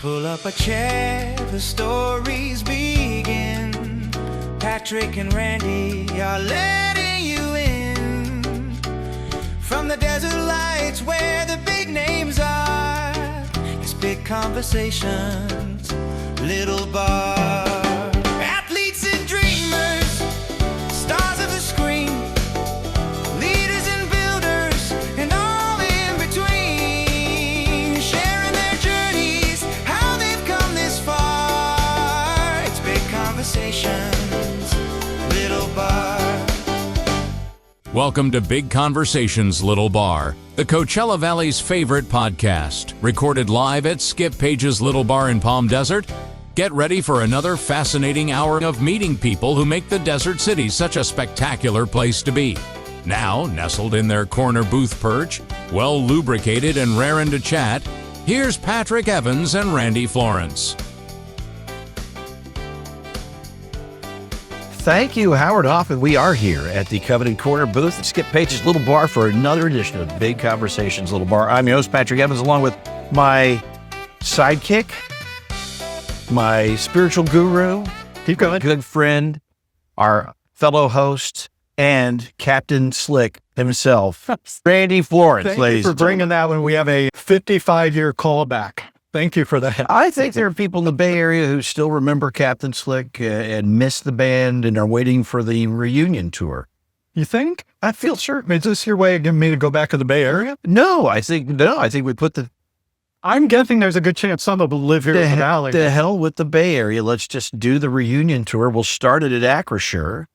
Pull up a chair, the stories begin. Patrick and Randy are letting you in. From the desert lights where the big names are, it's big conversations, little bar. Athletes and dreamers, stars of the screen, leaders and builders, and all in between, sharing their journeys, how they've come this far. It's big conversations, little bar. Welcome to Big Conversations, Little Bar, the Coachella Valley's favorite podcast, recorded live at Skip Paige's Little Bar in Palm Desert. Get ready for another fascinating hour of meeting people who make the desert city such a spectacular place to be. Now, nestled in their corner booth perch, well lubricated and raring to chat, here's Patrick Evans and Randy Florence. Thank you, Howard Hoffman. We are here at the Coveted Corner booth at Skip Paige's Little Bar for another edition of Big Conversations Little Bar. I'm your host, Patrick Evans, along with my sidekick, my spiritual guru, good friend, our fellow host, and Captain Slick himself, Randy Florence. Thank you for bringing that when we have a 55-year callback. Thank you for that. I think there are people in the Bay Area who still remember Captain Slick and miss the band and are waiting for the reunion tour. You think? I feel certain. Is this your way of getting me to go back to the Bay Area? No, I think we put the... I'm guessing there's a good chance some of them live here in the valley. The hell with the Bay Area. Let's just do the reunion tour. We'll start it at Acrisure.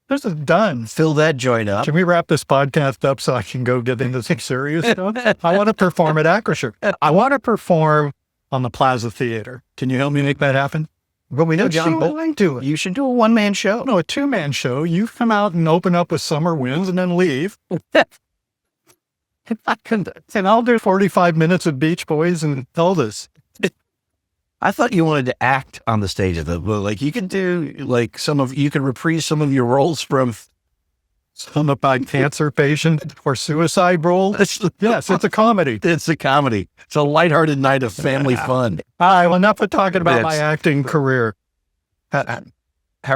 This is done. Fill that joint up. Can we wrap this podcast up so I can go get into some serious stuff? I want to perform at Acrisure. I want to perform on the Plaza Theater. Can you help me make that happen? Well, we know John Bolton do it. You should do a one-man show. No, a two-man show. You come out and open up with Summer Winds and then leave. And I'll do 45 minutes of Beach Boys and Elvis. I thought you wanted to act on the stage of the, like you could do like you could reprise some of your roles from Some of my cancer patient or suicide role. Yes, it's a comedy. It's a comedy. It's a lighthearted night of family fun. All right, well, enough of talking about my acting career. How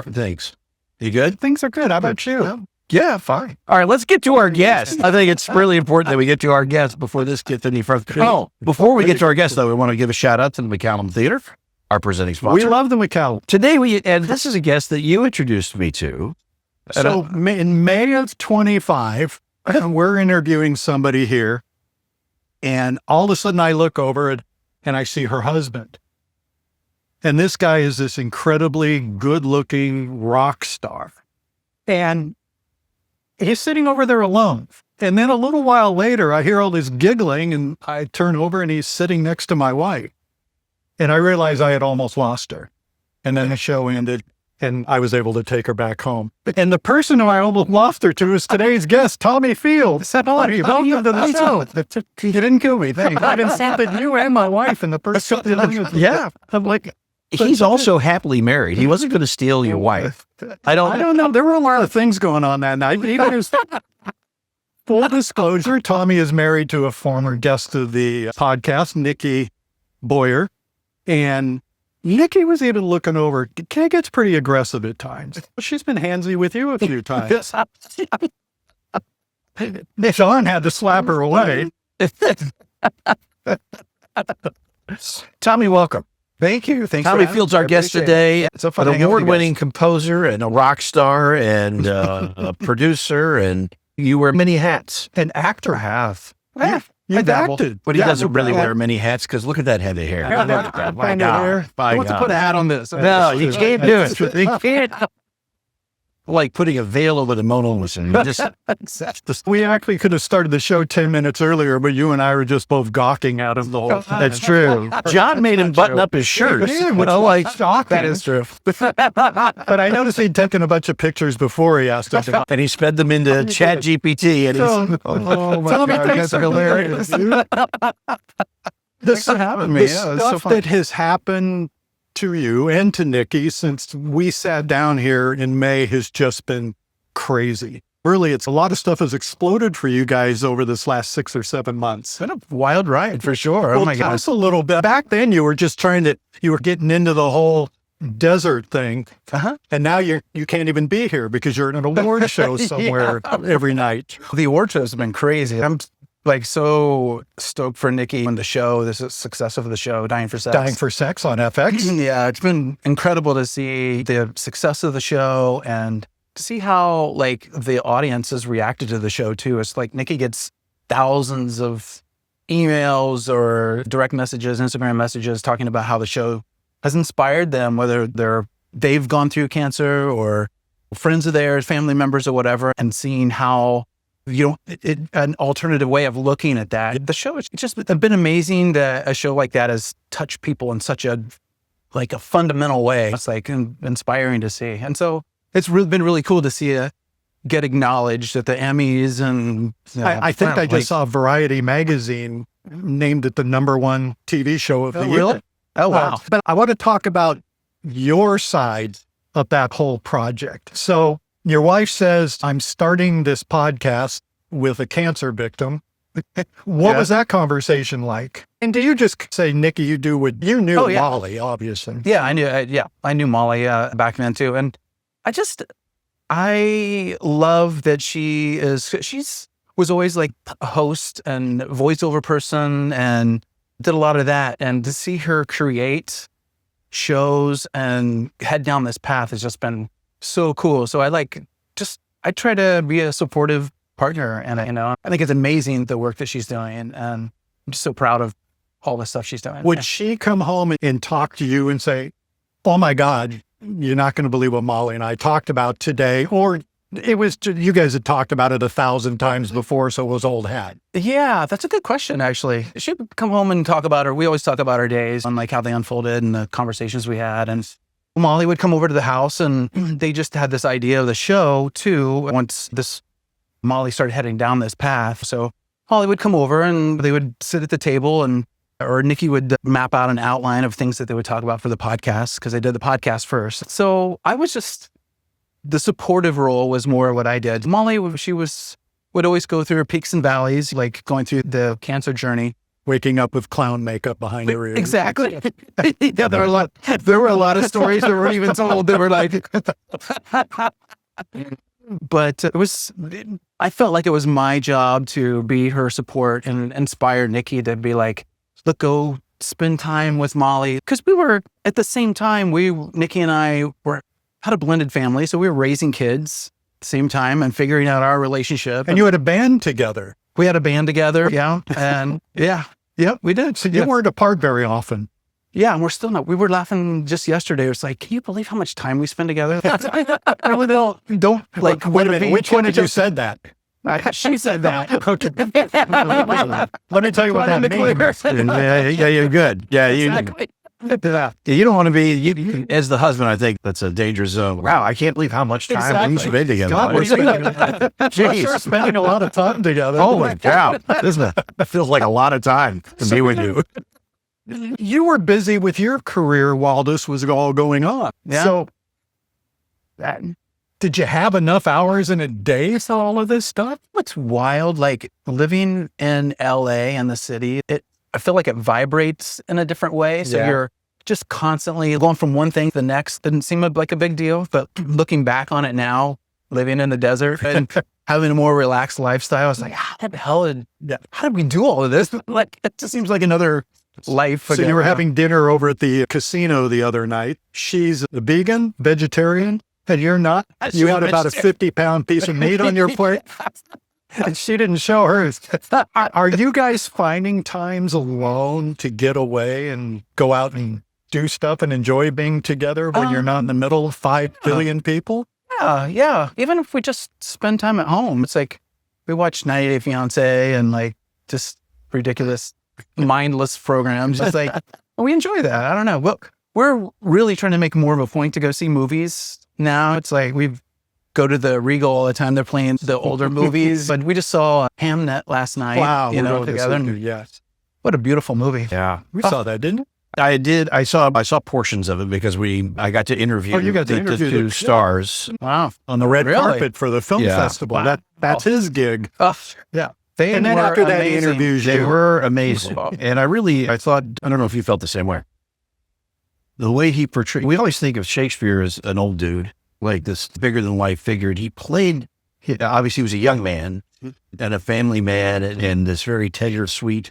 things? You good? Things are good. How about you? Yeah, fine. All right, let's get to our guest. I think it's really important that we get to our guest before this gets any further. Oh, before we get to our guest, though, we want to give a shout out to the McCallum Theater, our presenting sponsor. We love the McCallum. Today, and this is a guest that you introduced me to. So in May of 25, we're interviewing somebody here, and all of a sudden I look over and I see her husband. And this guy is this incredibly good-looking rock star. And he's sitting over there alone. And then a little while later, I hear all this giggling, and I turn over, and he's sitting next to my wife. And I realized I had almost lost her. And then the show ended, and I was able to take her back home. And the person who I almost lost her to is today's guest, Tommy Fields. Welcome to the show. You didn't kill me, thanks. I've insulted you and my wife in the person. Yeah. I'm like... He's also happily married. He wasn't going to steal your wife. I don't know. There were a lot of things going on that night. Full disclosure, Tommy is married to a former guest of the podcast, Nikki Boyer. And Nikki was even looking over. Kay gets pretty aggressive at times. She's been handsy with you a few times. Sean had to slap her away. Tommy, welcome. Thank you. Thanks. Tommy Fields, our guest today, an award-winning composer and a rock star and a producer, and you wear many hats. An actor has. You've acted. But he doesn't really wear many hats because look at that head of hair. My God. I want to put a hat on this. No, you can't do it. You can't. Like putting a veil over the Mona Lisa. We actually could have started the show 10 minutes earlier, but you and I were just both gawking at him the whole time. That's true. John made him button up his shirt. That is true. But I noticed he'd taken a bunch of pictures before he asked us. And he sped them into Chat GPT. And oh my God, that's hilarious. The stuff that has happened to you and to Nikki since we sat down here in May has just been crazy. Really, it's a lot of stuff has exploded for you guys over this last 6 or 7 months. Been a wild ride for sure. Well, Oh my tell gosh. us a little bit. Back then, you were just you were getting into the whole desert thing. Uh-huh. And now you can't even be here because you're in an award show somewhere every night. The award shows have been crazy. I'm like so stoked for Nikki and the show. This is success of the show, Dying for Sex. Dying for Sex on FX. Yeah, it's been incredible to see the success of the show and to see how like the audience has reacted to the show too. It's like Nikki gets thousands of emails or direct messages, Instagram messages talking about how the show has inspired them, whether they've gone through cancer or friends of theirs, family members or whatever, and seeing how an alternative way of looking at that. The show has just been amazing that a show like that has touched people in such a fundamental way. It's like inspiring to see. And so it's been really cool to see it get acknowledged at the Emmys. And I think I just saw Variety magazine named it the #1 TV show of the year. Really? Oh, wow. But I want to talk about your side of that whole project. So your wife says, I'm starting this podcast with a cancer victim. What was that conversation like? And do you just say, Nikki, you do what you knew? Oh, yeah. Molly, obviously. Yeah, I knew Molly back then too. And I love that she's was always like a host and voiceover person and did a lot of that. And to see her create shows and head down this path has just been so cool. So I try to be a supportive partner. And I think it's amazing the work that she's doing. And I'm just so proud of all the stuff she's doing. Would she come home and talk to you and say, oh my God, you're not going to believe what Molly and I talked about today? Or it was, you guys had talked about it 1,000 times before, so it was old hat. Yeah, that's a good question, actually. She'd come home and talk about we always talk about our days and like how they unfolded and the conversations we had. And Molly would come over to the house and they just had this idea of the show too. Once Molly started heading down this path. So Molly would come over and they would sit at the table or Nikki would map out an outline of things that they would talk about for the podcast because they did the podcast first. So I was just, the supportive role was more what I did. Molly, would always go through her peaks and valleys, like going through the cancer journey. Waking up with clown makeup behind your ears. Exactly. Yeah, there were a lot of stories that weren't even told that were like, but I felt like it was my job to be her support and inspire Nikki to be like, look, go spend time with Molly. Because we were, at the same time, Nikki and I had a blended family. So we were raising kids at the same time and figuring out our relationship. And you had a band together. We had a band together. Yeah. And yep, we did. So you weren't apart very often. Yeah, and we're still not. We were laughing just yesterday. It was like, can you believe how much time we spend together? I really don't like. Wait a minute. Which one did you said that? She said that. Okay. Let me tell you what that means. Yeah, you're good. Yeah, Exactly. you don't want to be. As the husband, I think that's a danger zone. Wow, I can't believe how much time we spend together. God, we're sure spending a lot of time together. Holy cow! That feels like a lot of time to be with you. You were busy with your career while this was all going on. Yeah. So, did you have enough hours in a day for all of this stuff? What's wild, like living in LA and the city, I feel like it vibrates in a different way. So you're just constantly going from one thing to the next. Didn't seem like a big deal, but looking back on it now, living in the desert and having a more relaxed lifestyle, I was like, how did we do all of this? Like, it just seems like another life. So you were having dinner over at the casino the other night. She's a vegetarian, and you're not. You had about a 50-pound piece of meat on your plate. And she didn't show hers. Are you guys finding times alone to get away and go out and do stuff and enjoy being together when you're not in the middle of 5 billion people? Yeah. Even if we just spend time at home, it's like we watch 90 Day Fiancé and like just ridiculous, mindless programs. It's like, we enjoy that. I don't know. Well, we're really trying to make more of a point to go see movies now. It's like we go to the Regal all the time. They're playing the older movies. But we just saw Hamnet last night. Wow. Together. Yes. What a beautiful movie. Yeah. We saw that, didn't we? I did. I saw portions of it because I got to interview. Oh, you got to the interview two the- stars. Wow. On the red Really? carpet for the film Yeah. festival. Wow. That's his gig. Oh, Yeah. they And then were after that, he amazing. interviews They you. were amazing, and I thought, I don't know if you felt the same way. The way he portrayed, we always think of Shakespeare as an old dude, like this bigger than life figure. And he played. Obviously, he was a young man and a family man, and this very tender, sweet,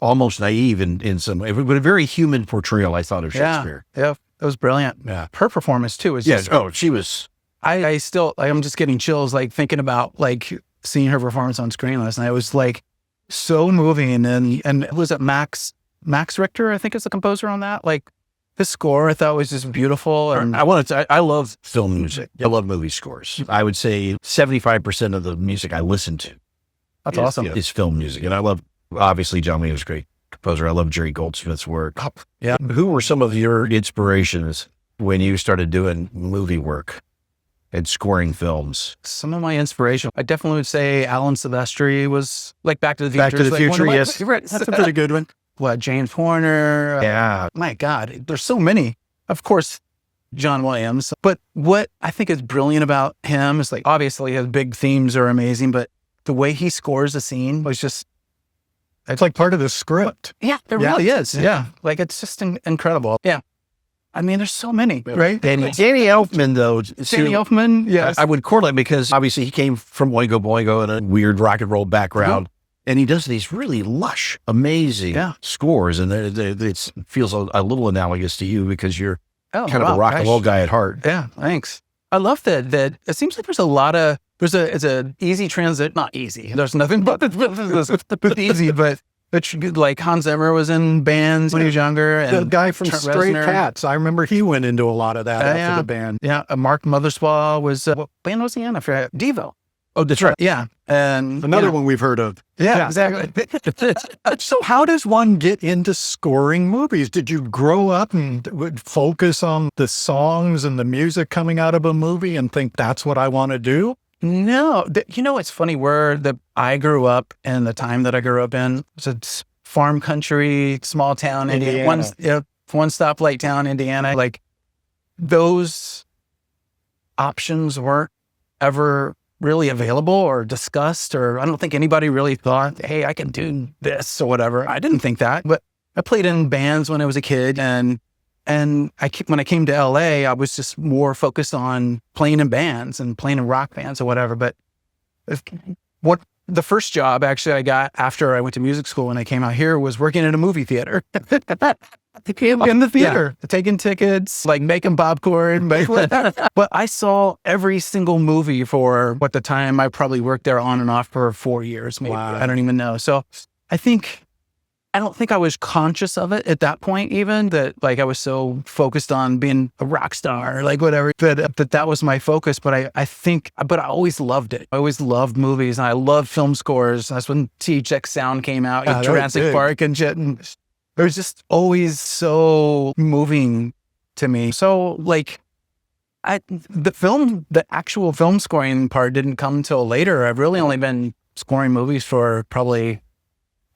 almost naive in some way, but a very human portrayal. I thought of Shakespeare. Yeah, it was brilliant. Yeah. Her performance too is Yes. just, Oh, she was. I still, like, I'm just getting chills, like thinking about like seeing her performance on screen last night. It was like so moving. And was it Max Richter? I think is the composer on that. Like the score I thought was just beautiful. And I love film music. I love movie scores. I would say 75% of the music I listen to that's awesome. is film music. And I love, obviously, John Williams, great composer. I love Jerry Goldsmith's work. Yeah. Who were some of your inspirations when you started doing movie work and scoring films? Some of my inspiration, I definitely would say Alan Silvestri was like Back to the Future. Back to the is, like, one Future, of my yes. favorites. That's a pretty good one. What, James Horner? Yeah. My God, there's so many. Of course, John Williams. But what I think is brilliant about him is, like, obviously his big themes are amazing, but the way he scores a scene was just, It's like part of the script. yeah, it Yeah. really is. Yeah. Like, it's just incredible. Yeah. I mean, there's so many, right? Danny Elfman, though. Danny Elfman, yes. I would correlate because obviously he came from Oingo Boingo and a weird rock and roll background. And he does these really lush, amazing scores. And it feels a little analogous to you because you're kind of a rock and roll guy at heart. Yeah, thanks. I love that it seems like there's it's an easy transit, not easy. There's nothing but easy, but like Hans Zimmer was in bands when he was younger. And The guy from Trent Stray Reznor. Cats, I remember he went into a lot of that after yeah. the band. Yeah, Mark Mothersbaugh was, what band was he in? I forgot. Devo. Oh, that's right. Yeah. And Another one we've heard of. Yeah, exactly. So how does one get into scoring movies? Did you grow up and would focus on the songs and the music coming out of a movie and think that's what I want to do? No, it's funny where I grew up and the time that I grew up in was a farm country, small town, Indiana. One stoplight town, Indiana. Like those options weren't ever really available or discussed, or I don't think anybody really thought, hey, I can do this or whatever. I didn't think that, but I played in bands when I was a kid, and when I came to LA, I was just more focused on playing in bands and playing in rock bands or whatever. But the first job actually I got after I went to music school when I came out here was working in a movie theater. In the theater, taking tickets, like making popcorn. But I saw every single movie for what the time I probably worked there on and off for 4 years, maybe. Wow. I don't even know. So I don't think I was conscious of it at that point, even that like I was so focused on being a rock star, like whatever, that was my focus. But I always loved it. I always loved movies and I loved film scores. That's when THX Sound came out, that was Jurassic big. Park and shit. And it was just always so moving to me. So like the actual film scoring part didn't come until later. I've really only been scoring movies for probably,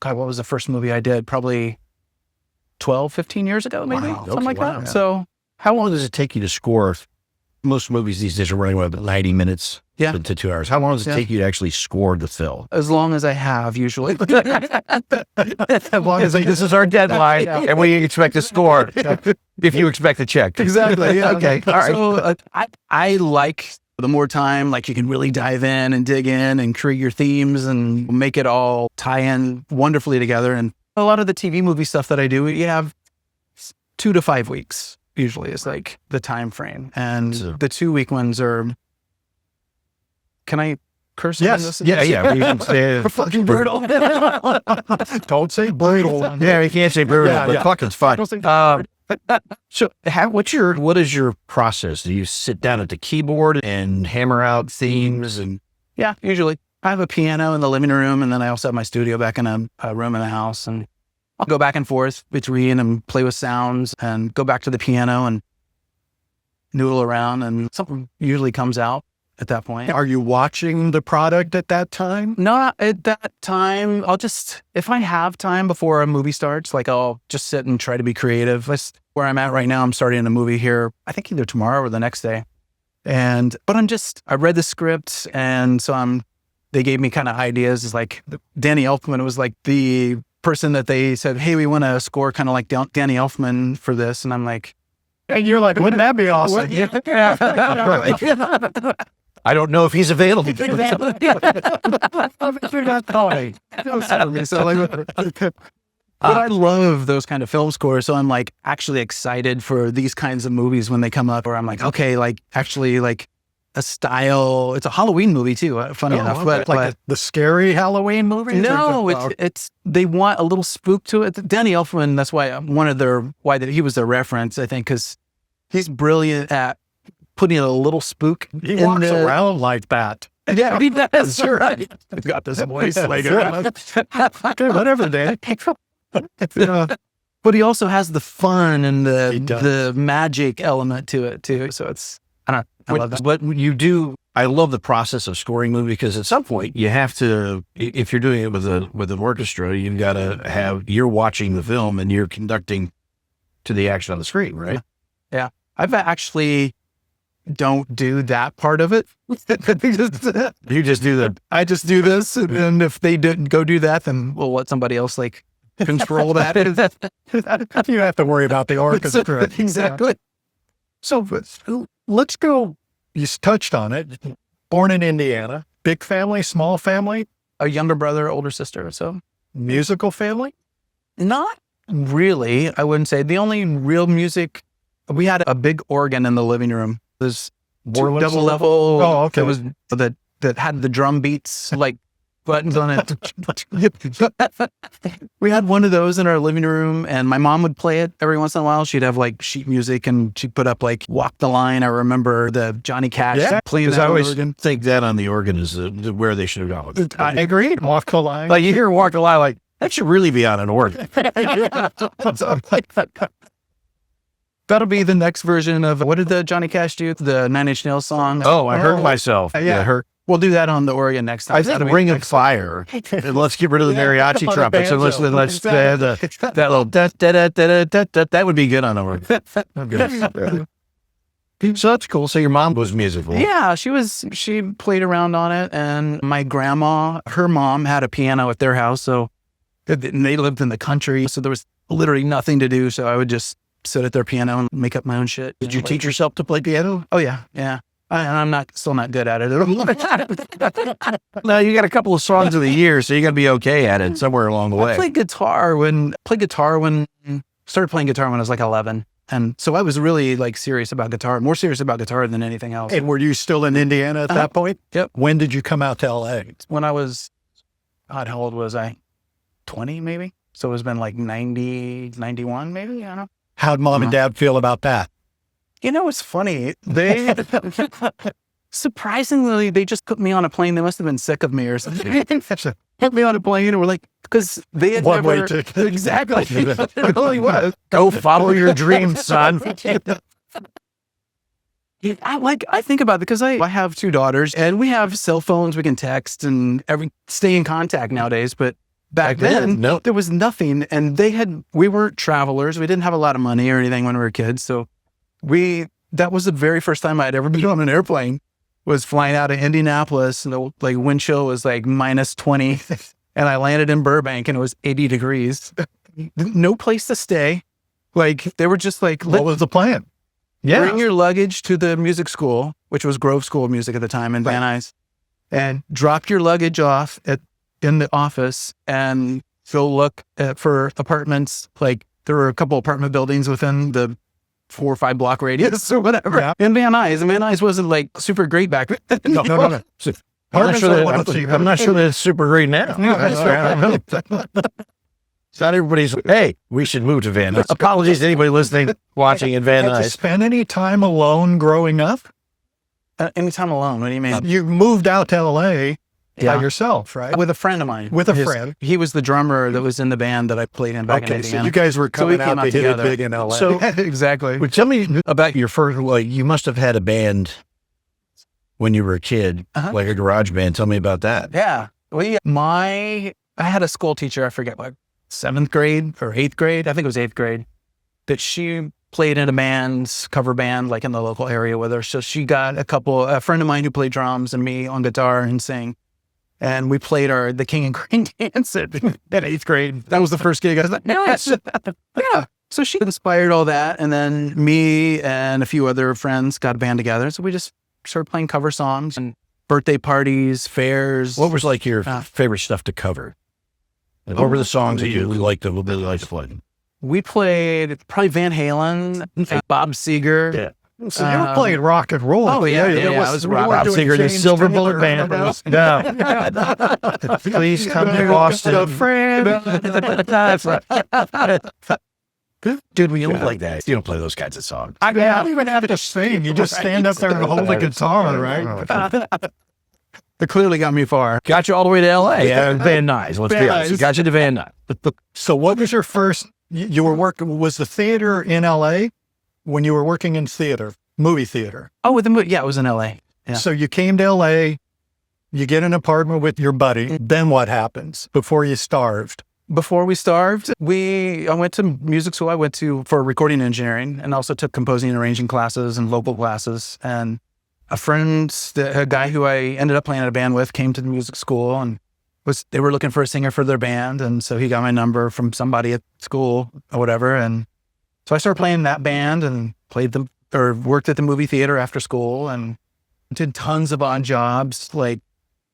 God, what was the first movie I did? Probably 12, 15 years ago, maybe, Wow. something like Wow. that. So How long does it take you to score? Most movies these days are running about 90 minutes to 2 hours. How long does it take you to actually score the film? as long as I have, usually. As long as This is our deadline, and we expect a score if you expect a check. Exactly. Yeah. Okay. All right. So I like the more time, like you can really dive in and dig in and create your themes and make it all tie in wonderfly together. And a lot of the TV movie stuff that I do, you have 2 to 5 weeks usually is like the time frame. And the 2-week ones are, can I curse? on Yes. this? Yeah. We can say, Fucking brutal. don't say brutal. yeah, we can't say brutal, Yeah, but yeah. fucking's fine. Don't say- So, what is your process? Do you sit down at the keyboard and hammer out themes and? Yeah, usually. I have a piano in the living room, and then I also have my studio back in a room in the house, and I'll go back and forth between and play with sounds and go back to the piano and noodle around, and something usually comes out. at that point. Are you watching the product at that time? Not at that time. I'll just, if I have time before a movie starts, like I'll just sit and try to be creative. That's where I'm at right now. I'm starting a movie here, I think either tomorrow or the next day. But I read the script, and so they gave me kind of ideas. It's like Danny Elfman was like the person that they said, hey, we want to score kind of like Danny Elfman for this. And I'm like, And you're like, wouldn't that be awesome? I don't know if he's available. But I love those kind of film scores. So I'm like actually excited for these kinds of movies when they come up, or I'm like, okay, like actually like a style. It's a Halloween movie too, funny enough. Okay. But the scary Halloween movie? No, it's they want a little spook to it. Danny Elfman, that's why he was their reference, I think, because he's brilliant at putting a little spook He walks around like that. Yeah, that's right. He's got this voice like okay, whatever, Dan. But he also has the fun and the magic element to it too. So I love that. But you do, I love the process of scoring movies, because at some point you have to, if you're doing it with an orchestra, you've got to you're watching the film and you're conducting to the action on the screen, right? Yeah. I've actually don't do that part of it. You just do the, I just do this. And if they didn't go do that, then we'll let somebody else like control that. You have to worry about the orchestra. Exactly. So let's go. You touched on it. Born in Indiana, big family, small family, A younger brother, older sister. So musical family? not really, I wouldn't say. The only real music, we had a big organ in the living room. There's Borland double solo? level. Oh, okay. That was that had the drum beats, like buttons on it. We had one of those in our living room, and my mom would play it every once in a while. She'd have like sheet music, and she'd put up like Walk the Line. I remember the Johnny Cash playing because that I on the always organ. think that on the organ is where they should have gone. I agree. Walk the line. Like you hear Walk the Line, like that should really be on an organ. That'll be the next version of, what did the Johnny Cash do? The Nine Inch Nails song? Oh, I hurt myself. Yeah. I hurt. We'll do that on the organ next time. I think Ring of Fire. And let's get rid of the mariachi on the trumpets and let's banjo. that little that would be good on the organ. So that's cool. So your mom was musical. Yeah, she played around on it. And my grandma, her mom had a piano at their house. So and they lived in the country. So there was literally nothing to do. So I would just sit at their piano and make up my own shit. Did you teach yourself to play piano? Oh, yeah. Yeah. And I'm still not good at it at all. No, you got a couple of songs of the year, so you got to be okay at it somewhere along the way. I played guitar when started playing guitar when I was like 11. And so I was really like more serious about guitar than anything else. And were you still in Indiana at that point? Yep. When did you come out to LA? When I was, God, how old was I? 20 maybe? So it's been like 90, 91 maybe? I don't know. How'd mom and dad feel about that? You know, it's funny. They, surprisingly, they just put me on a plane. They must have been sick of me or something. Put me on a plane and we're like, because they had One way never... ticket. Exactly. It really was. Go follow your dreams, son. I think about it because I have 2 daughters and we have cell phones. We can text and stay in contact nowadays. But back then, no. there was nothing. And we weren't travelers. We didn't have a lot of money or anything when we were kids. So that was the very first time I'd ever been on an airplane, was flying out of Indianapolis, and the like wind chill was like minus 20. And I landed in Burbank and it was 80 degrees. No place to stay. Like they were just like, What was the plan? Yeah. bring your luggage to the music school, which was Grove School of Music at the time in Van Nuys, and drop your luggage off in the office and go look for apartments. Like there were a couple apartment buildings within the 4 or 5 block radius or whatever. Yeah. In Van Nuys. And Van Nuys wasn't like super great back then. No. I'm not sure that it's super great now. It's not everybody's, hey, we should move to Van Nuys. Apologies to anybody listening, watching in Van Did you Nuys. spend any time alone growing up? Anytime alone. What do you mean? You moved out to LA by Yeah. yourself, right? With a friend of mine. With a friend. He was the drummer that was in the band that I played in back in Okay, Indiana. so you guys were So we coming came out out to hit it together. big in LA. So- Exactly. Well, tell me about your first, you must have had a band when you were a kid, like a garage band. Tell me about that. Yeah. I had a school teacher, I forget what, 7th grade or 8th grade. I think it was 8th grade, that she played in a cover band, like in the local area with her. So she got a friend of mine who played drums and me on guitar and sang. And we played the King and Queen dance at 8th grade. That was the first gig. I was like, nice. Yeah. So she inspired all that. And then me and a few other friends got a band together. So we just started playing cover songs and birthday parties, fairs. What was like your favorite stuff to cover? Like, what were the songs that you really liked to play? We played probably Van Halen, Bob Seger. Yeah. So you were playing rock and roll. Oh, yeah. I was Bob Seger, the Silver Bullet Band. No. Please come to Boston. Dude, we look like that. You don't play those kinds of songs. I don't even have to sing. You just stand up there and hold the guitar, right? It clearly got me far. Got you all the way to L.A. Yeah, Van Nuys. Let's be honest. Got you to Van Nuys. So what was your first, you were working, was the theater in L.A. when you were working in theater, movie theater? Oh, it was in L.A. Yeah. So you came to L.A., you get an apartment with your buddy. Then what happens before you starved? Before we starved, I went to music school. I went for recording engineering and also took composing and arranging classes and vocal classes. And a guy who I ended up playing in a band with came to the music school and they were looking for a singer for their band. And so he got my number from somebody at school or whatever. And so I started playing in that band and worked at the movie theater after school and did tons of odd jobs, like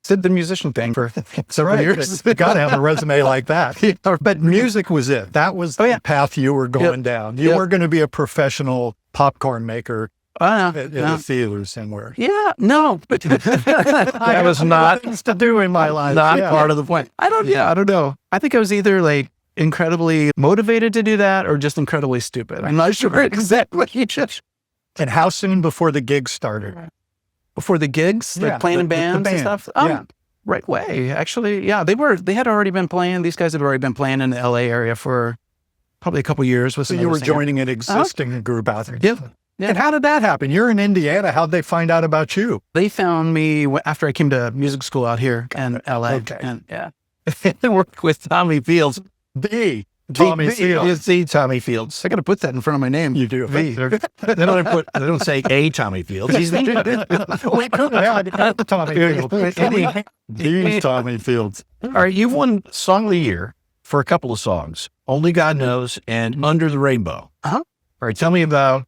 did the musician thing for several years. You got to have a resume like that. But music was it. That was the path you were going down. You weren't going to be a professional popcorn maker in the theater somewhere. Yeah, no. But that was not things to do in my life. Not part of the plan. I don't know. I think I was either like incredibly motivated to do that or just incredibly stupid. I'm not sure exactly. And how soon before the gigs started? Before the gigs, like playing in bands and stuff? Right away. Actually, yeah, they had already been playing. These guys had already been playing in the LA area for probably a couple years. So you were joining an existing group out there. Yeah. And how did that happen? You're in Indiana. How'd they find out about you? They found me after I came to music school out here in LA. Okay. And They worked with Tommy Fields. Tommy Fields. The Tommy Fields. I got to put that in front of my name. You do. They don't say a Tommy Fields. He's Tommy Fields. He's Tommy Fields. All right, you've won Song of the Year for a couple of songs, Only God Knows and Under the Rainbow. Uh-huh. All right, tell me about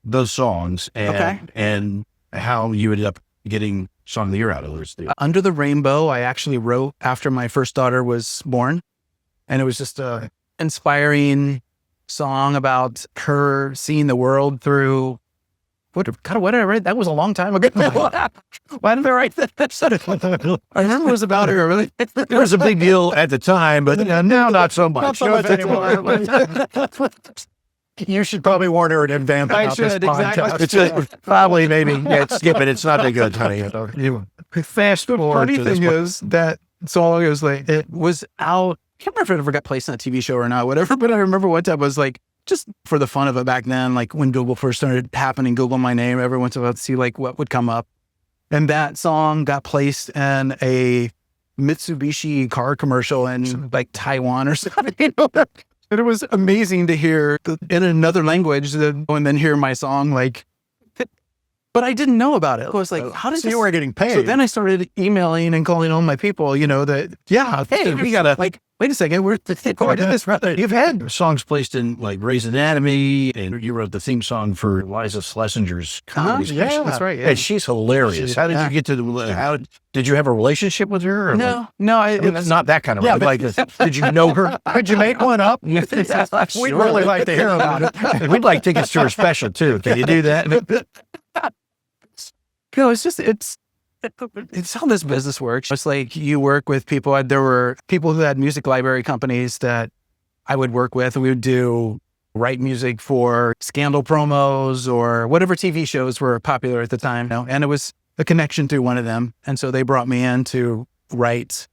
those songs and how you ended up getting Song of the Year out of those. Under the Rainbow, I actually wrote after my first daughter was born. And it was just a inspiring song about her seeing the world through what did I write? That was a long time ago. Why did I write that? I remember it was about her. Really, it was a big deal at the time, but now not so much. Not so much anymore. You should probably warn her in advance about this podcast. It's probably maybe skip it. It's not that good, honey. Fast forward. The funny thing is that song it was out. I can't remember if it ever got placed on a TV show or not, whatever, but I remember one time was like, just for the fun of it back then, like when Google first started happening, Google my name, every once in a while to see like what would come up. And that song got placed in a Mitsubishi car commercial in like Taiwan or something. And it was amazing to hear in another language and then hear my song like, but I didn't know about it. I was like, how did you were getting paid? So then I started emailing and calling all my people, hey, we gotta like, wait a second, You've had songs placed in like Grey's Anatomy, and you wrote the theme song for Liza Schlesinger's comedy special. Yeah, that's right. Yeah. And she's hilarious. How did you get to did you have a relationship with her? Or No, it's not that kind of like, did you know her? Could you make one up? We'd really like to hear about it. We'd like tickets to her special too. Can you do that? No, it's how this business works. It's like you work with people. There were people who had music library companies that I would work with. We would write music for Scandal promos or whatever TV shows were popular at the time. And it was a connection through one of them. And so they brought me in to write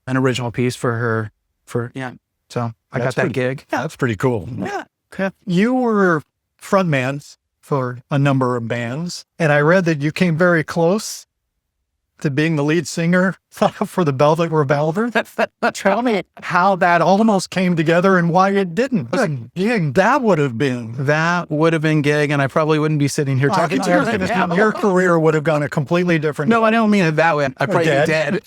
an original piece for her. So I got that gig. Yeah, that's pretty cool. Yeah. Okay. You were frontman for a number of bands, and I read that you came very close to being the lead singer for the Velvet Revolver? Tell me how that almost came together and why it didn't. What a gig that would have been. That would have been gig, and I probably wouldn't be sitting here talking to you. Your career would have gone a completely different. No, I don't mean it that way. I'd probably be dead.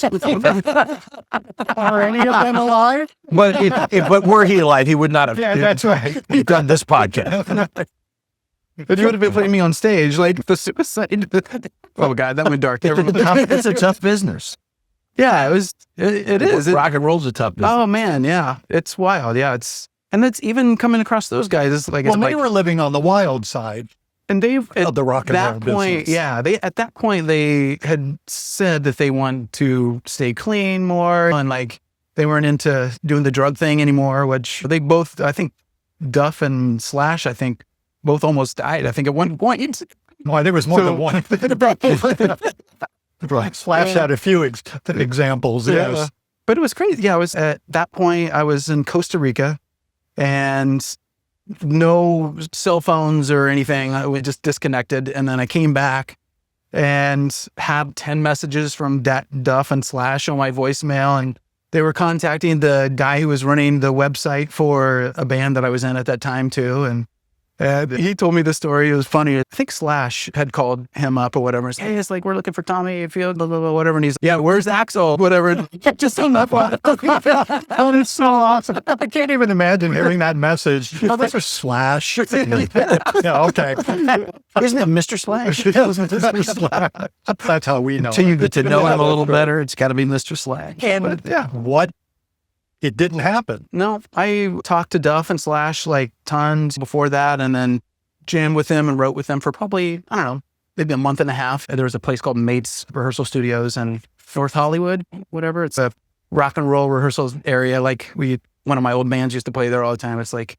Are any of them alive? But were he alive, he would not have That's right. done this podcast. But you would have been putting me on stage like the suicide. Oh God, that went dark. It's a tough business. Yeah, it was. It is. Rock and roll's a tough business. Oh man, yeah, it's wild. Yeah, and that's even coming across those guys. It's like, Well, they were living on the wild side and they've of the rock and roll that point. business. Yeah, at that point they had said that they want to stay clean more, and like they weren't into doing the drug thing anymore. Which they both, I think, Duff and Slash, I think, both almost died. I think at one point. Why, there was more than one. Right. Slash had a few examples, yes. But it was crazy. Yeah, I was at that point, I was in Costa Rica and no cell phones or anything. I was just disconnected. And then I came back and had 10 messages from Duff and Slash on my voicemail. And they were contacting the guy who was running the website for a band that I was in at that time too. And he told me the story. It was funny. I think Slash had called him up or whatever. Hey, it's like, we're looking for Tommy Field, blah, blah, blah, whatever. And he's, yeah, where's Axel? Whatever. Just hung up on it. Oh, it's so awesome. I can't even imagine hearing that message. Oh, this is Slash. Yeah, okay. Isn't it Mr. Slash? Mr. Slash. That's how we know. Until you get to know him a little better, it's got to be Mr. Slash. And what? It didn't happen. No, I talked to Duff and Slash like tons before that, and then jammed with them and wrote with them for probably, I don't know, maybe a month and a half. There was a place called Mates Rehearsal Studios in North Hollywood, whatever. It's a rock and roll rehearsal area. Like one of my old bands used to play there all the time. It's like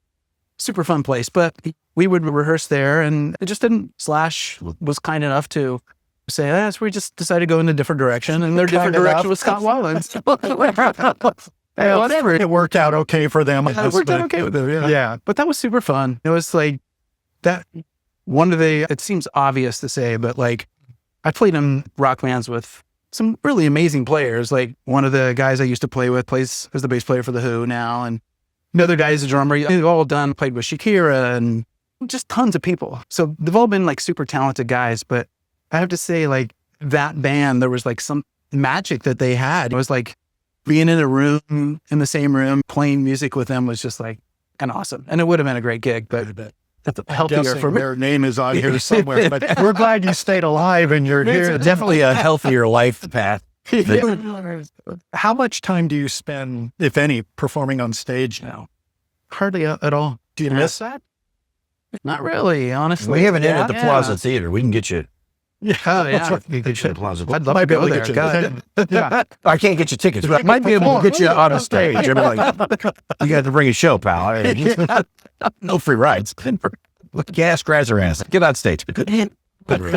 super fun place, but we would rehearse there, and it just didn't. Slash was kind enough to say, yes, we just decided to go in a different direction, and their different direction was Scott Weiland. Hey, whatever. It worked out okay for them. It worked out okay with them, yeah. But that was super fun. It was like that. It seems obvious to say, but like I played in rock bands with some really amazing players. Like one of the guys I used to play with plays as the bass player for The Who now. And another guy is a drummer. They've all played with Shakira and just tons of people. So they've all been like super talented guys. But I have to say, like that band, there was like some magic that they had. It was like, being in in the same room, playing music with them was just like kind of awesome. And it would have been a great gig, but healthier for me. Their name is on here somewhere, but we're glad you stayed alive and you're here. It's definitely a healthier life path. How much time do you spend, if any, performing on stage now? Hardly at all. Do you miss that? Not really, honestly. We have an in at the Plaza Theater. We can get you. Yeah, yeah. You can get you at the Plaza. I'd love to go there. Yeah. I can't get you tickets, but I might be able to get you on a stage. I'd be like, you got to bring a show, pal. No free rides. Look, gas, grabs her ass. Get on stage.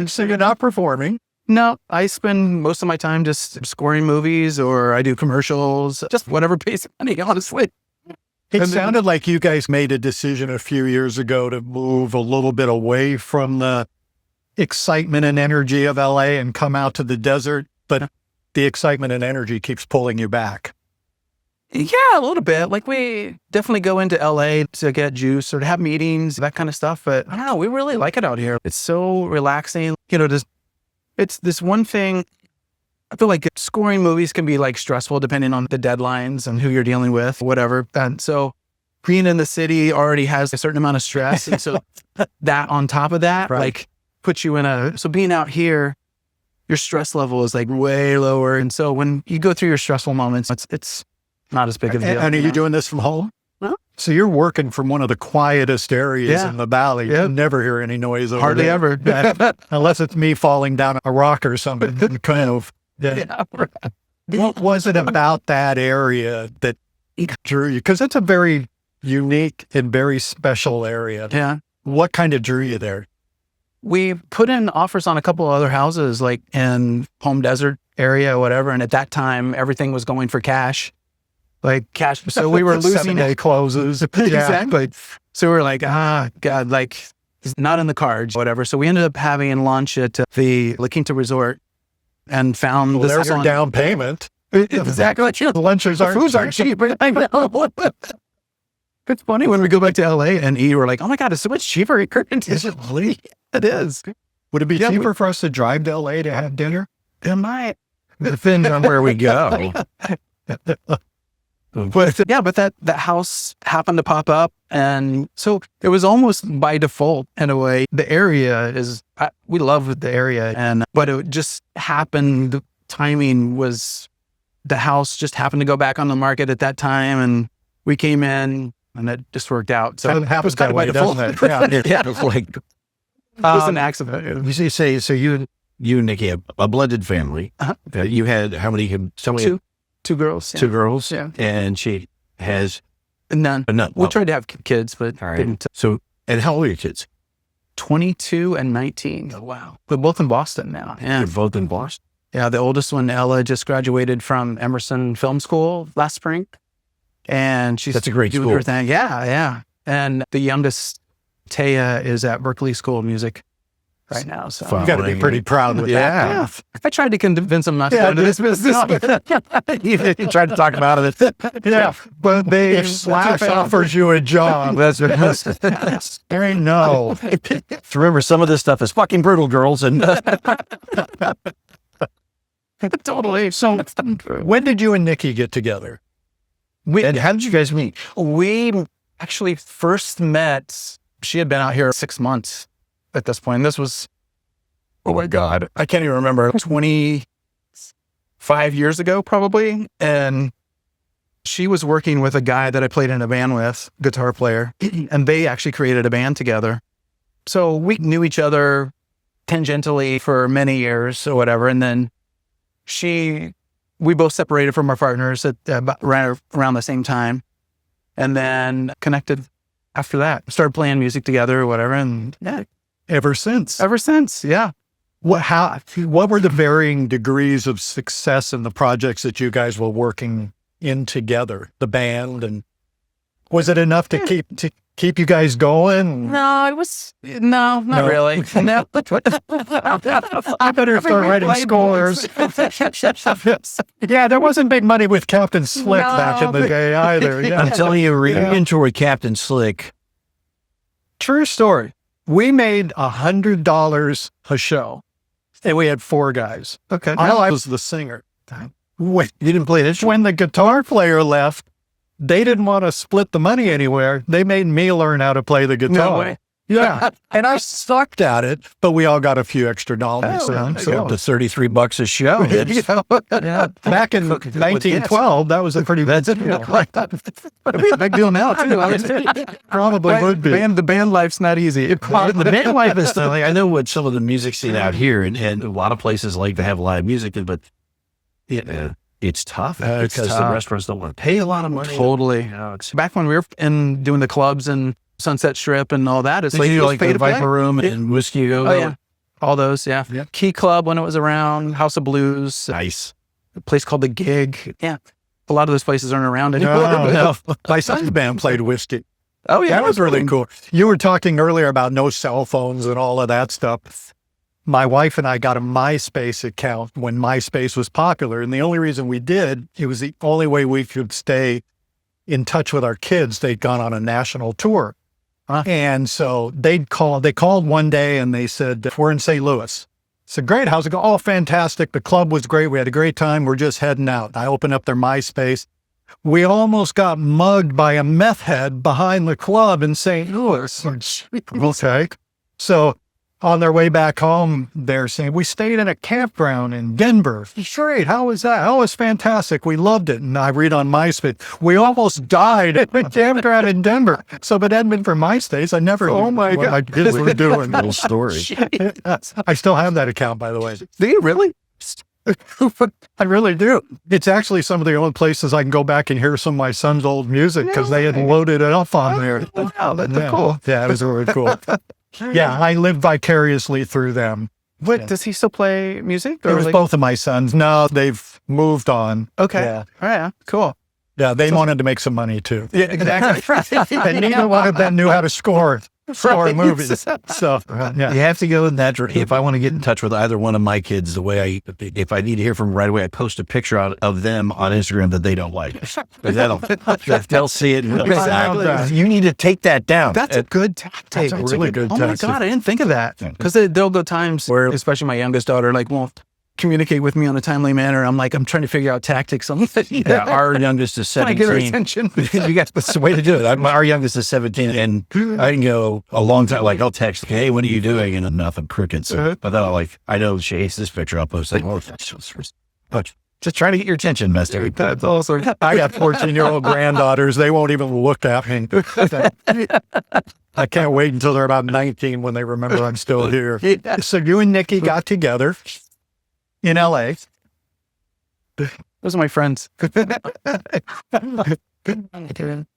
So you're not performing. No, I spend most of my time just scoring movies, or I do commercials, just whatever pays money, honestly. It sounded like you guys made a decision a few years ago to move a little bit away from the excitement and energy of LA and come out to the desert, but the excitement and energy keeps pulling you back. Yeah, a little bit. Like we definitely go into LA to get juice or to have meetings, that kind of stuff. But I don't know, we really like it out here. It's so relaxing. You know, it's this one thing. I feel like scoring movies can be like stressful depending on the deadlines and who you're dealing with, whatever. And so being in the city already has a certain amount of stress. And so that on top of that, like puts you in so being out here, your stress level is like way lower. And so when you go through your stressful moments, it's not as big of a deal. And are you doing this from home? No. So you're working from one of the quietest areas in the valley. Yeah. You never hear any noise over Hardly there. ever. Unless it's me falling down a rock or something. Kind of. Yeah. What was it about that area that drew you? Because it's a very unique and very special area. Yeah. What kind of drew you there? We put in offers on a couple of other houses, like in Home Desert area or whatever. And at that time, everything was going for cash. Like cash. So we were losing 7-day closes. Exactly. So we were like, God, like it's not in the cards, whatever. So we ended up having lunch at the La Quinta Resort. and found Well, this there's your on- down payment. Exactly. The lunches aren't Foods aren't cheap. I know. It's funny when we go back to LA and eat, we're like, oh my God, it's so much cheaper here. Is it really? It is. Would it be Yeah, cheaper for us to drive to LA to have dinner? It might. Depending on where we go. But yeah, but that house happened to pop up. And so it was almost by default in a way. The area is, we love the area. But it just happened, the timing was, the house just happened to go back on the market at that time. And we came in and it just worked out. So It happens that way, doesn't it? Yeah. Yeah, it's like, it was an accident. you say, so you and Nikki have a blended family. Uh-huh. You had how many? Two girls. Yeah. Two girls. Yeah. And she has None. none. We Oh, tried to have kids, but all right. didn't. So, and how old are your kids? 22 and 19. Oh, wow. We're both in Boston now. Yeah. You're both in Boston. Yeah. The oldest one, Ella, just graduated from Emerson Film School last spring. And she's That's a great doing school. her thing. Yeah. Yeah. And the youngest, Taya, is at Berkeley School of Music right now. So Fun. You got to be pretty proud with Yeah. that. I tried to convince them not to Yeah, go into this business. You tried to talk them out of it. Yeah, but if Slash offers you a job, That's Harry, no. Remember, some of this stuff is fucking brutal, girls. And Totally. So when did you and Nikki get together? and how did you guys meet? We actually first met, she had been out here 6 months at this point. This was, oh my God, I can't even remember, 25 years ago probably. And she was working with a guy that I played in a band with, guitar player, and they actually created a band together. So we knew each other tangentially for many years or whatever. And then we both separated from our partners at about around the same time, and then connected after that. Started playing music together or whatever, and yeah, Ever since. ever since, yeah. What were the varying degrees of success in the projects that you guys were working in together, the band, and was it enough to keep you guys going? No, it was not No. really. No, I better start writing scores. Yeah, there wasn't big money with Captain Slick back in the day either. I'm Yeah. telling you, reunion tour with Captain Slick. True story. We made $100 a show, and we had 4 guys. Okay. I was the singer. When You didn't play this? the guitar player left, they didn't want to split the money anywhere. They made me learn how to play the guitar. No way. Yeah. And I sucked at it, but we all got a few extra dollars. Oh, there you so, go. Up to $33 a show. you know, yeah, back in 1912, that was a pretty big deal. It'd be a big deal now too. Probably would be. The band life's not easy. The band life is still, like, I know what some of the music scene out here, and a lot of places like to have live music, but it's tough It's because the tough. restaurants don't want to pay a lot of money. Totally. You know, it's Back when we were doing the clubs and Sunset Strip and all that, it's Did like, you it do was like pay the to play. Viper Room and Whiskey Go? Oh yeah, all those. Yeah. Yep. Key Club when it was around, House of Blues, Nice. a place called the Gig. Yeah, a lot of those places aren't around anymore. No. My son's band played whiskey. Oh yeah, That was really cool. You were talking earlier about no cell phones and all of that stuff. My wife and I got a MySpace account when MySpace was popular. And the only reason we did, it was the only way we could stay in touch with our kids. They'd gone on a national tour. And so they called one day and they said, we're in St. Louis. I said, great, how's it going? Oh, fantastic. The club was great. We had a great time. We're just heading out. I opened up their MySpace. We almost got mugged by a meth head behind the club in St. Louis. Okay. So on their way back home, they're saying, we stayed in a campground in Denver. Great. How was that? Oh, it's fantastic. We loved it. And I read on MySpace, we almost died at a campground in Denver. So if it hadn't been for MySpace, I never knew what my kids were doing. Little story. I still have that account, by the way. Do you really? I really do. It's actually some of the only places I can go back and hear some of my son's old music because they had loaded it up on there. Wow, that's Yeah. cool. Yeah, it was really cool. Yeah, I live vicariously through them. What, does he still play music? It was both of my sons. No, they've moved on. Okay. Yeah. All right. Cool. Yeah, they wanted to make some money too. Yeah, exactly. And neither one of them knew how to score. for movies. So, yeah. You have to go in that direction. If I want to get in touch with either one of my kids, if I need to hear from them right away, I post a picture of them on Instagram that they don't like. They'll see it. Exactly. You need to take that down. That's a good tactic. That's a really good Oh my tactic. God, I didn't think of that. Because there'll go times where, especially my youngest daughter, like won't communicate with me on a timely manner. I'm trying to figure out tactics. Our youngest is Trying to get her 17. attention. That's the way to do it. Our youngest is 17, and I can go a long time. Like I'll text, "Hey, what are you doing?" And nothing, crickets. But then I know she hates this picture. I'll post like, "Oh, but just trying to get your attention, mister." That's awesome. I got 14-year-old granddaughters. They won't even look at me. I can't wait until they're about 19 when they remember I'm still here. So you and Nikki got together in LA. Those are my friends.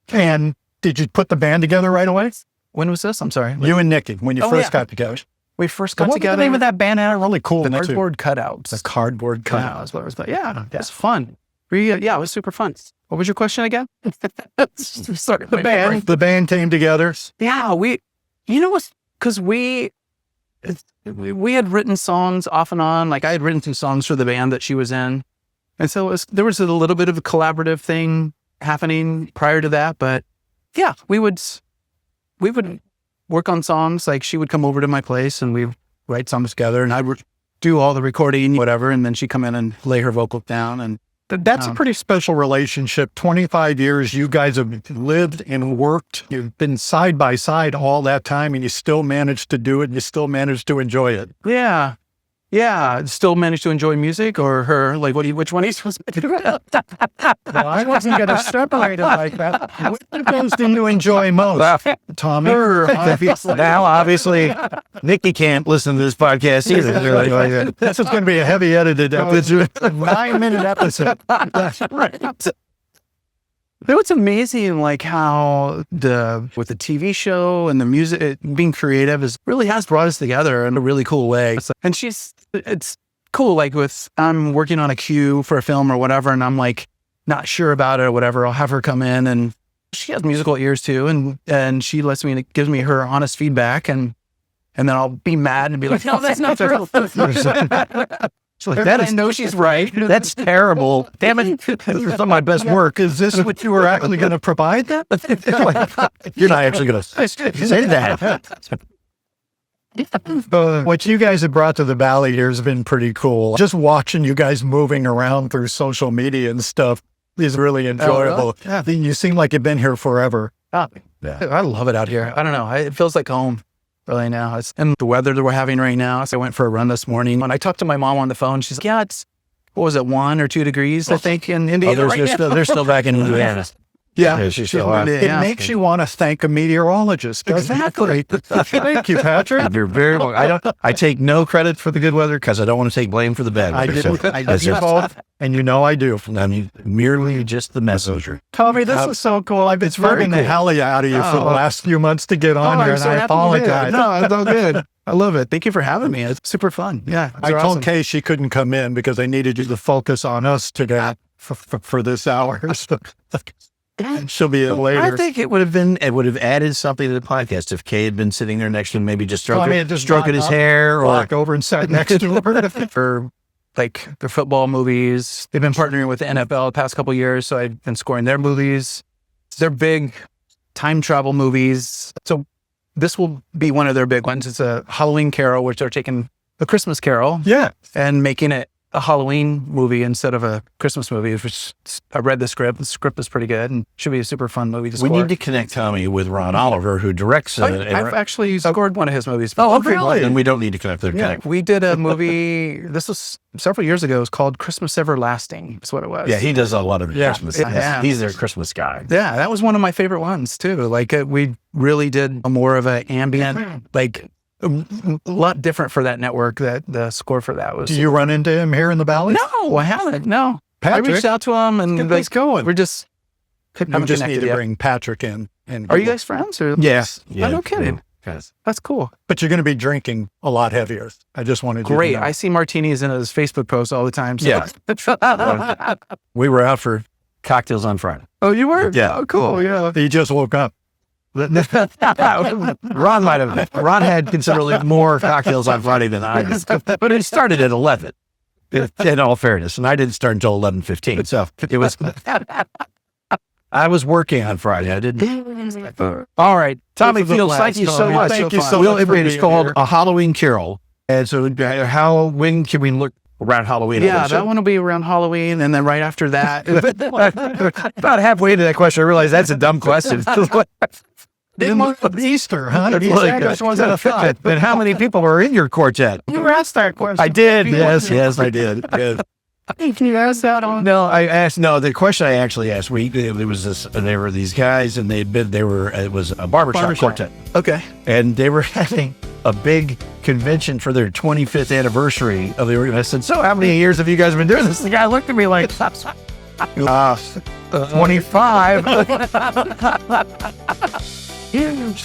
And did you put the band together right away? When was this? I'm sorry. You and Nikki, when you Oh, first yeah. got together. We first What got was together. the name of that band had a really cool The name, too. cardboard cutouts. The cardboard Yeah, cutout. that's what it was about. Yeah, it was fun. Yeah, it was super fun. What was your question again? Sorry, The band came together. Yeah, because we had written songs off and on. Like I had written some songs for the band that she was in, and so there was a little bit of a collaborative thing happening prior to that. But yeah, we would work on songs. Like she would come over to my place and we'd write songs together, and I would do all the recording, whatever, and then she'd come in and lay her vocals down. And That's a pretty special relationship. 25 years, you guys have lived and worked. You've been side by side all that time, and you still managed to do it, and you still managed to enjoy it. yeah, still managed to enjoy music or her. Like, which one are you supposed to do? Well, I wasn't going to separate it like that. Which of those did you enjoy most, Tommy? Now, obviously, Nikki can't listen to this podcast either. This is going to be a heavy edited episode, 9-minute episode. It was amazing, like how with the TV show and the music, being creative really has brought us together in a really cool way. And it's cool. Like I'm working on a cue for a film or whatever, and I'm like not sure about it or whatever. I'll have her come in, and she has musical ears too, and she lets me and gives me her honest feedback, and then I'll be mad and be like, no, that's not true. I know she's right. That's terrible. Damn it. This is some of my best work. Is this what you were actually going to provide that? You're not actually going to say that. What you guys have brought to the Valley here has been pretty cool. Just watching you guys moving around through social media and stuff is really enjoyable. Yeah. You seem like you've been here forever. I love it out here. I don't know. It feels like home really now. And the weather that we're having right now. So I went for a run this morning. When I talked to my mom on the phone, she's like, yeah, it's, what was it, 1 or 2 degrees, I think, in Indiana right now. They're still back in Indiana. Yeah, she's still on. it makes you want to thank a meteorologist. doesn't it? Exactly. Thank you, Patrick. You're very welcome. I take no credit for the good weather because I don't want to take blame for the bad I weather. did you both, and you know I do. I'm merely just the messenger. Tommy, this is so cool. I've been bugging the hell out of you for the last few months to get on here, and I apologize. No, it's all good. I love it. Thank you for having me. It's super fun. Yeah. I told Kay she couldn't come in because they needed you to focus on us today for this hour. And she'll be in later. I think it would have added something to the podcast if Kay had been sitting there next to him, maybe just stroking his hair or walk over and sat next to her. For like the football movies, they've been partnering with the NFL the past couple of years, so I've been scoring their movies. They're big time travel movies. So this will be one of their big ones. It's a Halloween Carol, which they're taking a Christmas Carol, and making it a Halloween movie instead of a Christmas movie, which I read the script. The script is pretty good and should be a super fun movie to score. We need to connect Tommy with Ron Oliver, who directs. I've actually scored one of his movies. Oh, really? And we don't need to connect. Connect. We did a movie, this was several years ago. It was called Christmas Everlasting. That's what it was. Yeah, he does a lot of Christmas. Yeah. He's their Christmas guy. Yeah, that was one of my favorite ones too. Like we really did more of an ambient, like a lot different for that network. That the score for that was. Do you run into him here in the Valley? No, I haven't. No, Patrick, I reached out to him and get this going. We're just. You just need to bring Patrick in. Are you guys friends? Or? Yes. Yeah. Oh, no kidding. Guys. That's cool. But you're going to be drinking a lot heavier. I just wanted you Great. to know. I see martinis in his Facebook posts all the time. So. Yeah. We were out for cocktails on Friday. Oh, you were? Yeah. Oh, cool. Yeah. He just woke up. Ron might have. Ron had considerably more cocktails on Friday than I did, but it started at 11. In all fairness, and I didn't start until 11:15. So it was. I was working on Friday. I didn't. All right, Tommy Fields, thank you so much. Thank you so much. It's called A Halloween Carol, and so when can we look around Halloween? Yeah, that one will be around Halloween, and then right after that, about halfway into that question, I realized that's a dumb question. Easter, huh? Then how many people are in your quartet? you asked that question. I did. Yes, I did. Good. You asked that on. No, I asked. No, the question I actually asked. There was this. There were these guys, and it was a barbershop quartet. Okay. And they were having a big convention for their 25th anniversary of the organization. I said, "So, how many years have you guys been doing this?" The guy looked at me like, 25. Thanks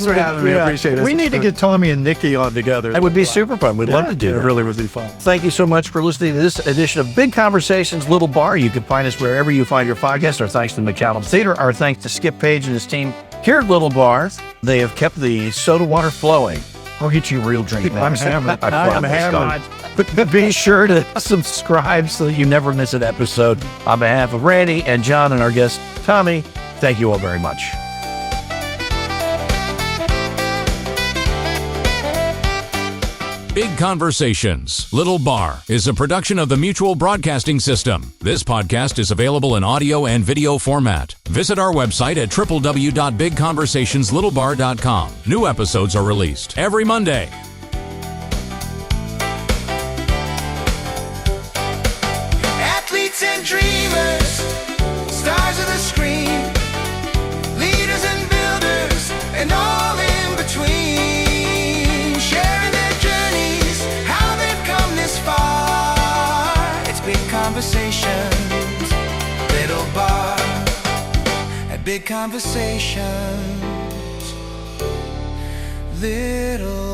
for having me. I appreciate it. We need to get Tommy and Nikki on together. That would be super fun. We'd love to do that. It really would be fun. Thank you so much for listening to this edition of Big Conversations Little Bar. You can find us wherever you find your podcast. Our thanks to McCallum Theater. Our thanks to Skip Paige and his team here at Little Bar. They have kept the soda water flowing. I'll get you a real drink now. I'm hammered. I'm hammered. But be sure to subscribe so that you never miss an episode. On behalf of Randy and John and our guest, Tommy, thank you all very much. Big Conversations, Little Bar is a production of the Mutual Broadcasting System. This podcast is available in audio and video format. Visit our website at www.bigconversationslittle.bar.com. New episodes are released every Monday. Athletes and dreamers, stars of the screen, leaders and builders, and all in between, sharing their journeys, how they've come this far. It's Big Conversations, Little Bar, at Big Conversations, Little